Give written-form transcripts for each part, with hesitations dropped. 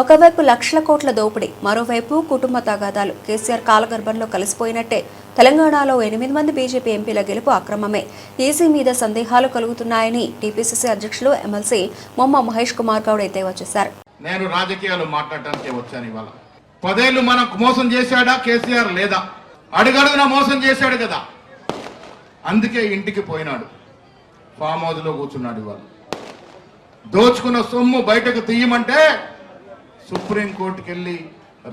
ఒకవైపు లక్షల కోట్ల దోపిడీ, మరోవైపు కుటుంబ తగాదాలు. కేసీఆర్ కాలగర్భంలో కలిసిపోయినట్టే. తెలంగాణలో 8 మంది బీజేపీ ఎంపీల గెలుపు అక్రమమే. ఈసీ మీద సందేహాలు కలుగుతున్నాయని టీపీసీసీ అధ్యక్షులు ఎమ్మెల్సీ మొమ్మ మహేష్ కుమార్ గౌడ్ ఎద్దేవా చేశారు. నేను రాజకీయాలు మాట్లాడటానికి వచ్చాను ఇవాళ. 10 ఏళ్లు మనకు మోసం చేశాడా కేసీఆర్? లేదా? అడుగడుగునా మోసం చేశాడు కదా, అందుకే ఇంటికి పోయినాడు, ఫామ్ హౌస్ లో కూర్చున్నాడు. ఇవాళ దోచుకున్న సొమ్ము బయటకు తీయమంటే సుప్రీంకోర్టుకి వెళ్ళి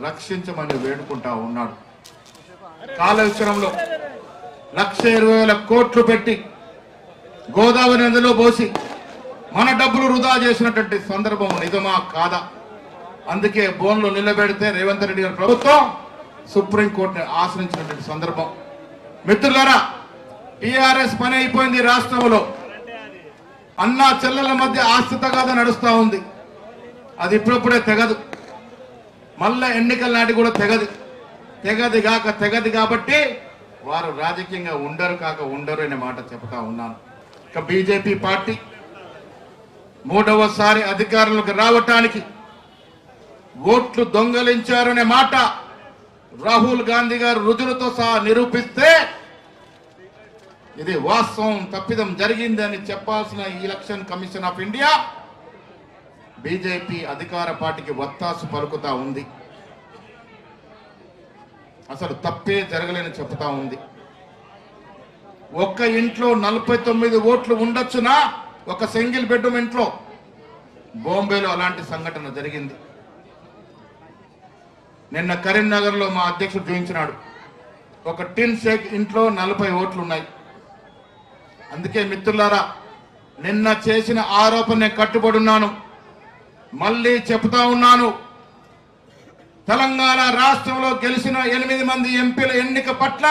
రక్షించమని వేడుకుంటా ఉన్నాడు. కాళేశ్వరంలో 1,20,000 కోట్లు పెట్టి గోదావరి నదిలో పోసి మన డబ్బులు వృధా చేసినటువంటి సందర్భం నిజమా కాదా? అందుకే బోన్లో నిలబెడితే రేవంత్ రెడ్డి గారి ప్రభుత్వం సుప్రీంకోర్టుని ఆశ్రయించినటువంటి సందర్భం. మిత్రులారా, టీఆర్ఎస్ పని అయిపోయింది. రాష్ట్రంలో అన్నా చెల్లెల మధ్య ఆస్తి తగాదా నడుస్తూ ఉంది. అది ఇప్పుడప్పుడే తెగదు, మళ్ళా ఎన్నికల నాటి కూడా తెగది కాబట్టి వారు రాజకీయంగా ఉండరు అనే మాట చెప్తా ఉన్నాను. ఇక బీజేపీ పార్టీ 3వసారి అధికారంలోకి రావటానికి ఓట్లు దొంగలించారనే మాట రాహుల్ గాంధీ గారు రుజువులతో సహా నిరూపిస్తే ఇది వాస్తవం, తప్పిదం జరిగిందని చెప్పాల్సిన election commission of India BJP అధికార పార్టీకి వత్తాసు పలుకుతా ఉంది. అసలు తప్పే జరగలేని చెప్తా ఉంది. ఒక్క ఇంట్లో 49 ఓట్లు ఉండొచ్చునా? ఒక సింగిల్ బెడ్రూమ్ ఇంట్లో. బాంబేలో అలాంటి సంఘటన జరిగింది. నిన్న కరీంనగర్ లో మా అధ్యక్షుడు చూపించినాడు, ఒక టిన్ షేక్ ఇంట్లో 40 ఓట్లు ఉన్నాయి. అందుకే మిత్రులారా, నిన్న చేసిన ఆరోపణ కట్టుబడి ఉన్నాను. మళ్ళీ చెప్తా ఉన్నాను, తెలంగాణ రాష్ట్రంలో గెలిచిన 8 మంది ఎంపీల ఎన్నిక పట్ల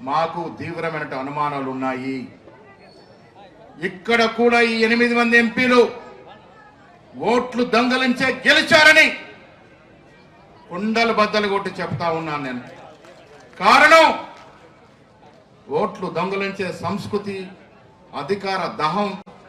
మాకు తీవ్రమైన అనుమానాలు ఉన్నాయి. ఇక్కడ కూడా ఈ 8 మంది ఎంపీలు ఓట్లు దొంగలించే గెలిచారని కుండలు బద్దలు కొట్టి చెప్తా ఉన్నాను నేను. కారణం, ఓట్లు దొంగలించే సంస్కృతి, అధికార దహం